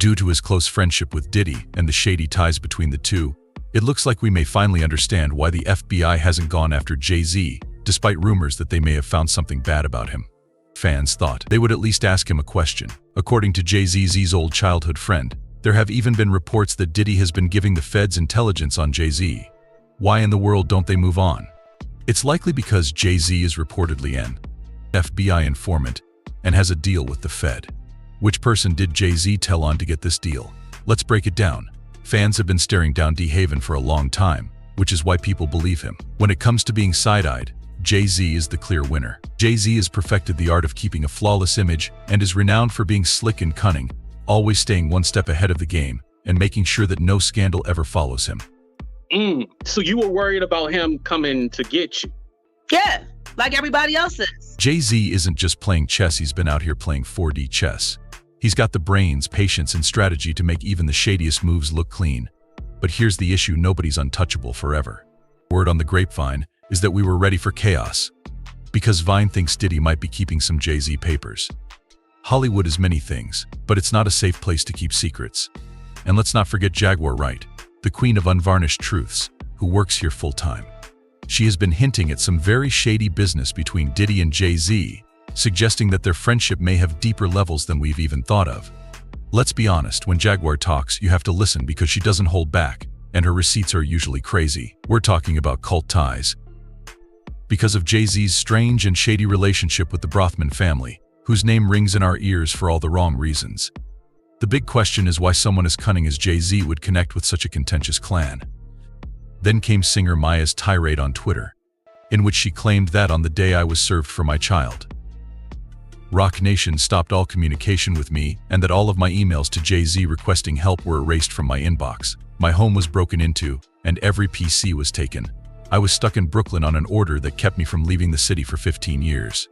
Due to his close friendship with Diddy and the shady ties between the two, it looks like we may finally understand why the FBI hasn't gone after JayZ, despite rumors that they may have found something bad about him. Fans thought they would at least ask him a question. According to JayZ's old childhood friend, there have even been reports that Diddy has been giving the feds intelligence on JayZ. Why in the world don't they move on? It's likely because JayZ is reportedly an FBI informant and has a deal with the Fed. Which person did JayZ tell on to get this deal? Let's break it down. Fans have been staring down DeHaven for a long time, which is why people believe him. When it comes to being side-eyed, JayZ is the clear winner. JayZ has perfected the art of keeping a flawless image and is renowned for being slick and cunning, always staying one step ahead of the game and making sure that no scandal ever follows him. So you were worried about him coming to get you? Yeah, like everybody else is. JayZ isn't just playing chess, he's been out here playing 4D chess. He's got the brains, patience, and strategy to make even the shadiest moves look clean. But here's the issue: nobody's untouchable forever. Word on the grapevine is that we were ready for chaos, because Vine thinks Diddy might be keeping some JayZ papers. Hollywood is many things, but it's not a safe place to keep secrets. And let's not forget Jaguar Wright, the queen of unvarnished truths, who works here full-time. She has been hinting at some very shady business between Diddy and JayZ, suggesting that their friendship may have deeper levels than we've even thought of. Let's be honest, when Jaguar talks, you have to listen because she doesn't hold back, and her receipts are usually crazy. We're talking about cult ties. Because of JayZ's strange and shady relationship with the Brothman family, whose name rings in our ears for all the wrong reasons. The big question is why someone as cunning as JayZ would connect with such a contentious clan. Then came singer Maya's tirade on Twitter, in which she claimed that on the day I was served for my child, Rock Nation stopped all communication with me and that all of my emails to JayZ requesting help were erased from my inbox. My home was broken into and every PC was taken. I was stuck in Brooklyn on an order that kept me from leaving the city for 15 years.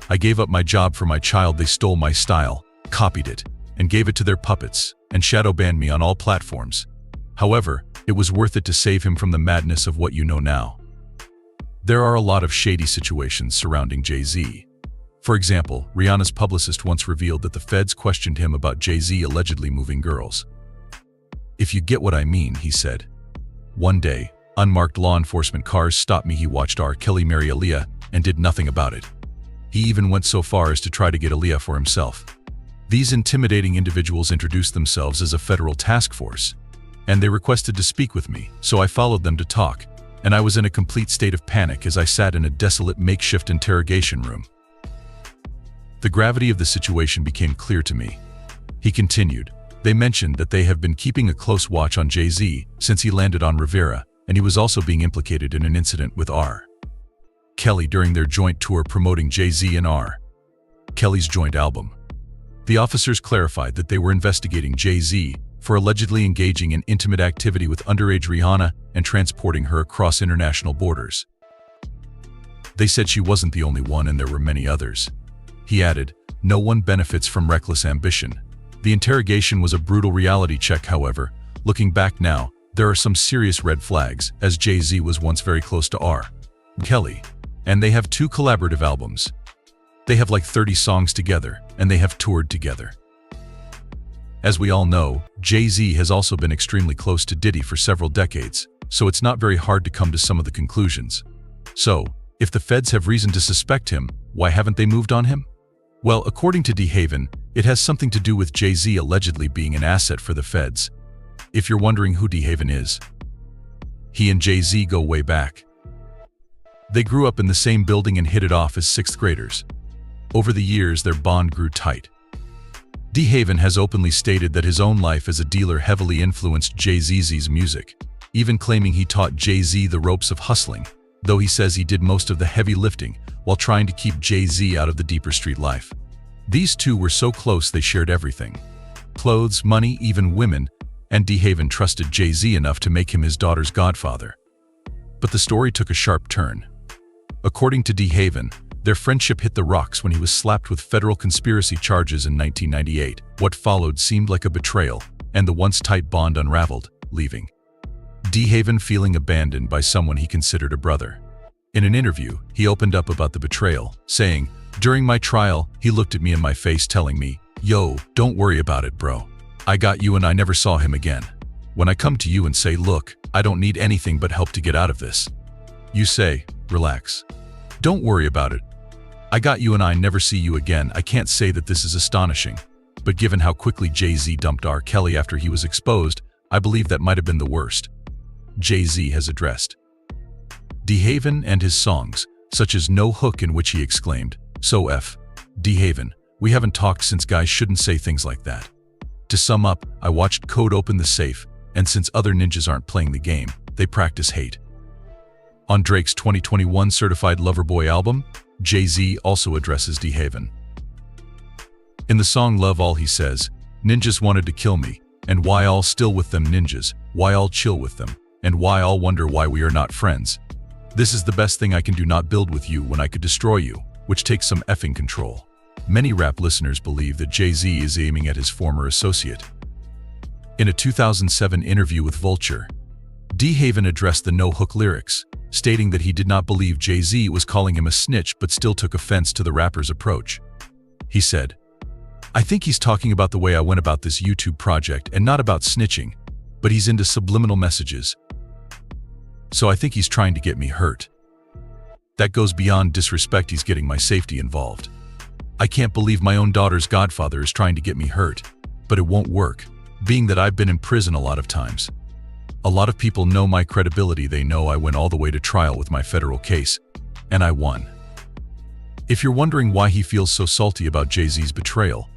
I gave up my job for my child. They stole my style, copied it, and gave it to their puppets, and shadow banned me on all platforms. However, it was worth it to save him from the madness of what you know now. There are a lot of shady situations surrounding JayZ. For example, Rihanna's publicist once revealed that the feds questioned him about JayZ allegedly moving girls. "If you get what I mean," he said. "One day, unmarked law enforcement cars stopped me. He watched R. Kelly marry Aaliyah and did nothing about it. He even went so far as to try to get Aaliyah for himself." These intimidating individuals introduced themselves as a federal task force, and they requested to speak with me, so I followed them to talk, and I was in a complete state of panic as I sat in a desolate makeshift interrogation room. The gravity of the situation became clear to me. He continued, "They mentioned that they have been keeping a close watch on JayZ since he landed on Rivera, and he was also being implicated in an incident with R. Kelly during their joint tour promoting JayZ and R. Kelly's joint album. The officers clarified that they were investigating JayZ for allegedly engaging in intimate activity with underage Rihanna and transporting her across international borders. They said she wasn't the only one and there were many others." He added, "No one benefits from reckless ambition." The interrogation was a brutal reality check, however. Looking back now, there are some serious red flags, as JayZ was once very close to R. Kelly, and they have 2 collaborative albums. They have like 30 songs together, and they have toured together. As we all know, JayZ has also been extremely close to Diddy for several decades, so it's not very hard to come to some of the conclusions. So, if the feds have reason to suspect him, why haven't they moved on him? Well, according to DeHaven, it has something to do with JayZ allegedly being an asset for the feds. If you're wondering who DeHaven is, he and JayZ go way back. They grew up in the same building and hit it off as 6th graders. Over the years, their bond grew tight. DeHaven has openly stated that his own life as a dealer heavily influenced JayZ's music, even claiming he taught JayZ the ropes of hustling, though he says he did most of the heavy lifting while trying to keep JayZ out of the deeper street life. These two were so close they shared everything: clothes, money, even women, and DeHaven trusted JayZ enough to make him his daughter's godfather. But the story took a sharp turn. According to DeHaven, their friendship hit the rocks when he was slapped with federal conspiracy charges in 1998. What followed seemed like a betrayal, and the once tight bond unraveled, leaving DeHaven feeling abandoned by someone he considered a brother. In an interview, he opened up about the betrayal, saying, "During my trial, he looked at me in my face telling me, Yo, don't worry about it, bro. I got you and I never saw him again. When I come to you and say, look, I don't need anything but help to get out of this, you say, relax. Don't worry about it. I got you and I never see you again. I can't say that this is astonishing, but given how quickly JayZ dumped R. Kelly after he was exposed, I believe that might have been the worst. JayZ has addressed DeHaven and his songs, such as No Hook, in which he exclaimed, "So DeHaven, we haven't talked since guys shouldn't say things like that." To sum up, I watched Code open the safe, and since other ninjas aren't playing the game, they practice hate. On Drake's 2021 Certified Lover Boy album, JayZ also addresses DeHaven. In the song Love All he says, "Ninjas wanted to kill me, and why all still with them ninjas, why all chill with them, and why all wonder why we are not friends. This is the best thing I can do, not build with you when I could destroy you," which takes some effing control. Many rap listeners believe that JayZ is aiming at his former associate. In a 2007 interview with Vulture, DeHaven addressed the No Hook lyrics, stating that he did not believe JayZ was calling him a snitch but still took offense to the rapper's approach. He said, "I think he's talking about the way I went about this YouTube project and not about snitching, but he's into subliminal messages. So I think he's trying to get me hurt. That goes beyond disrespect, he's getting my safety involved. I can't believe my own daughter's godfather is trying to get me hurt, but it won't work, being that I've been in prison a lot of times. A lot of people know my credibility, they know I went all the way to trial with my federal case, and I won." If you're wondering why he feels so salty about JayZ's betrayal,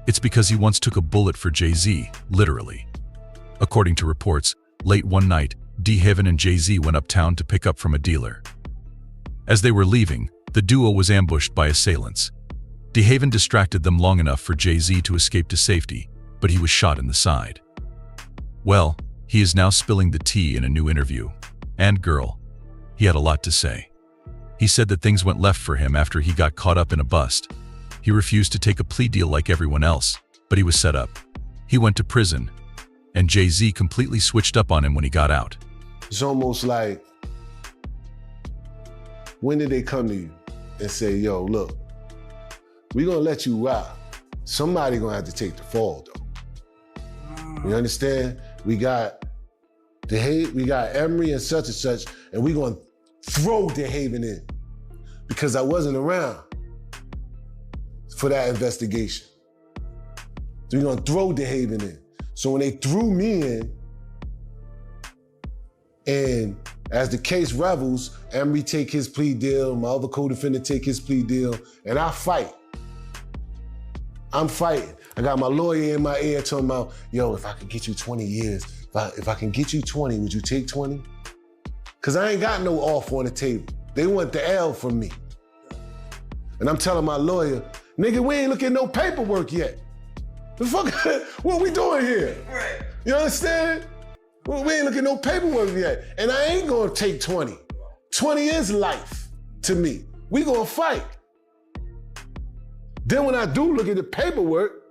it's because he once took a bullet for JayZ, literally. According to reports, late one night, DeHaven and JayZ went uptown to pick up from a dealer. As they were leaving, the duo was ambushed by assailants. DeHaven distracted them long enough for JayZ to escape to safety, but he was shot in the side. Well, he is now spilling the tea in a new interview. And girl, he had a lot to say. He said that things went left for him after he got caught up in a bust. He refused to take a plea deal like everyone else, but he was set up. He went to prison, and JayZ completely switched up on him when he got out. It's almost like, when did they come to you and say, yo, look, we're gonna let you rock. Somebody gonna have to take the fall, though. You understand? We got Emery and such, and we're gonna throw DeHaven in because I wasn't around for that investigation. So we're gonna throw DeHaven in. So when they threw me in, and as the case revels, Emery take his plea deal, my other co-defendant take his plea deal, and I fight. I'm fighting. I got my lawyer in my ear talking about, yo, if I could get you 20 years, if I can get you 20, would you take 20? Because I ain't got no off on the table. They want the L from me. And I'm telling my lawyer, nigga, we ain't looking at no paperwork yet. The fuck, what we doing here? Right. You understand? Well, we ain't looking at no paperwork yet. And I ain't gonna take 20. 20 is life to me. We gonna fight. Then when I do look at the paperwork,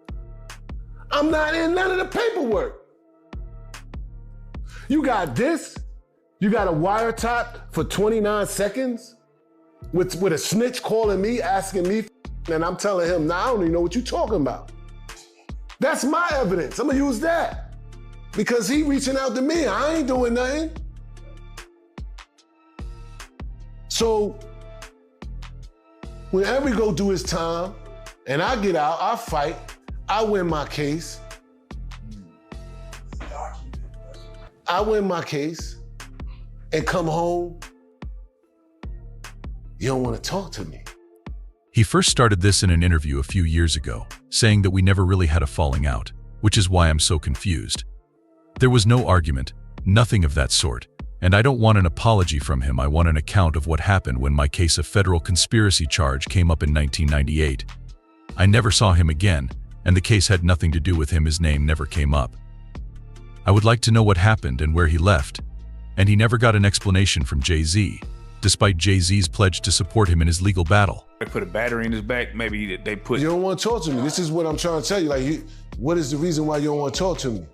I'm not in none of the paperwork. You got this, you got a wiretap for 29 seconds with a snitch calling me, asking me, and I'm telling him, nah, I don't even know what you're talking about. That's my evidence, I'm gonna use that. Because he reaching out to me, I ain't doing nothing. So, when Emery go do his time, and I get out, I fight, I win my case. I win my case and come home. You don't want to talk to me. He first started this in an interview a few years ago, saying that we never really had a falling out, which is why I'm so confused. There was no argument, nothing of that sort, and I don't want an apology from him. I want an account of what happened when my case of federal conspiracy charge came up in 1998. I never saw him again, and the case had nothing to do with him. His name never came up. I would like to know what happened and where he left, and he never got an explanation from JayZ, despite JayZ's pledge to support him in his legal battle. They put a battery in his back, maybe they put... You don't want to talk to me. This is what I'm trying to tell you. Like, what is the reason why you don't want to talk to me?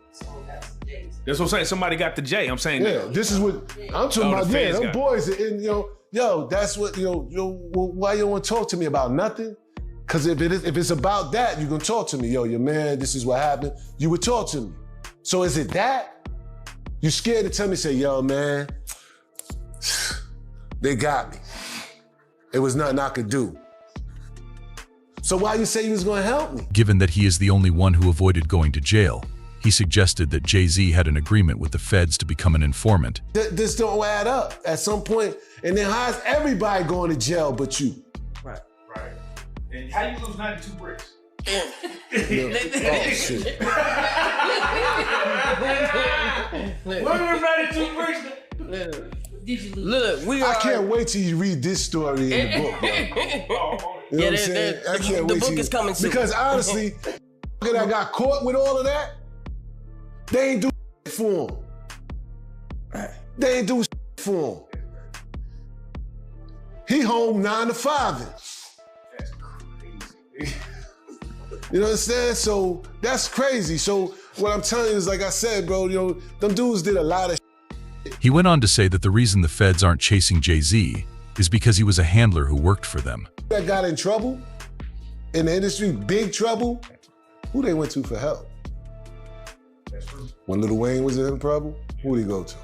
That's what I'm saying. Somebody got the J. I'm saying... Yeah, this is what I'm talking about. Yeah, them boys, and yo, that's what, why you don't want to talk to me about nothing? Because if it's about that, you can talk to me. Yo, your man, this is what happened. You would talk to me. So is it that? You scared to tell me, say, yo, man, they got me. It was nothing I could do. So why you say you was gonna help me? Given that he is the only one who avoided going to jail, he suggested that JayZ had an agreement with the feds to become an informant. This don't add up at some point, and then how's everybody going to jail but you? Right. And how you lose 92 bricks? Oh, shit. What was 92 bricks? Did you lose? Look, we are. I can't wait till you read this story in the book, bro. You know what I'm saying? I can't wait the book till is coming soon. Because honestly, that got caught with all of that, they ain't do for him. They ain't do for him. He home 9 to 5. That's crazy. You know what I'm saying? So that's crazy. So what I'm telling you is, like I said, bro, you know, them dudes did a lot of. He went on to say that the reason the feds aren't chasing JayZ is because he was a handler who worked for them. That got in trouble in the industry, big trouble. Who they went to for help? That's true. When Lil Wayne was in trouble, who'd he go to?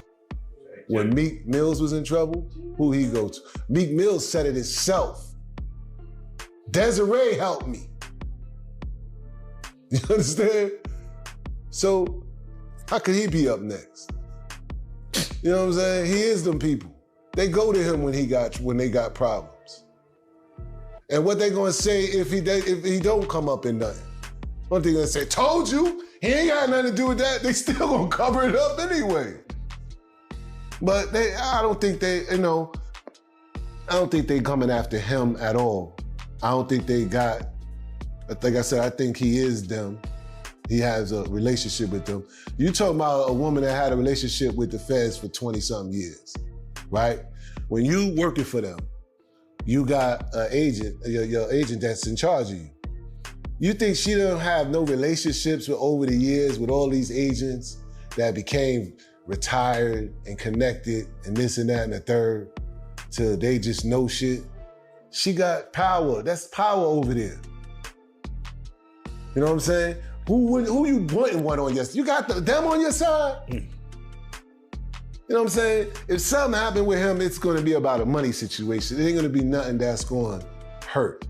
When Meek Mills was in trouble, who'd he go to? Meek Mills said it himself. Desiree helped me. You understand? So how could he be up next? You know what I'm saying? He is them people. They go to him when they got problems. And what they gonna say if he don't come up in nothing? What they gonna say? Told you. He ain't got nothing to do with that. They still gonna cover it up anyway. But I don't think they coming after him at all. I don't think they got. Like I said, I think he is them. He has a relationship with them. You talking about a woman that had a relationship with the feds for 20-something years, right? When you working for them, you got an agent, your agent that's in charge of you. You think she don't have no relationships with over the years with all these agents that became retired and connected and this and that and the third till they just know shit? She got power. That's power over there. You know what I'm saying? Who you wanting one on your side? You got them on your side? You know what I'm saying? If something happened with him, it's gonna be about a money situation. It ain't gonna be nothing that's gonna hurt.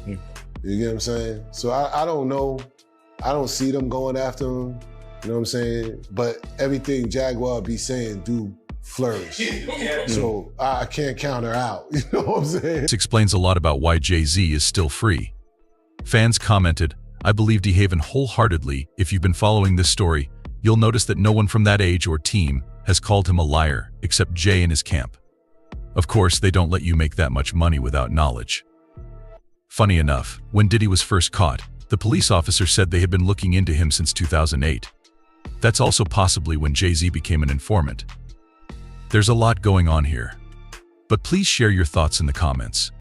You get what I'm saying? So I don't know. I don't see them going after him. You know what I'm saying? But everything Jaguar be saying do flourish. So I can't count her out. You know what I'm saying? This explains a lot about why JayZ is still free. Fans commented, "I believe DeHaven wholeheartedly. If you've been following this story, you'll notice that no one from that age or team has called him a liar except Jay and his camp. Of course, they don't let you make that much money without knowledge." Funny enough, when Diddy was first caught, the police officer said they had been looking into him since 2008. That's also possibly when JayZ became an informant. There's a lot going on here. But please share your thoughts in the comments.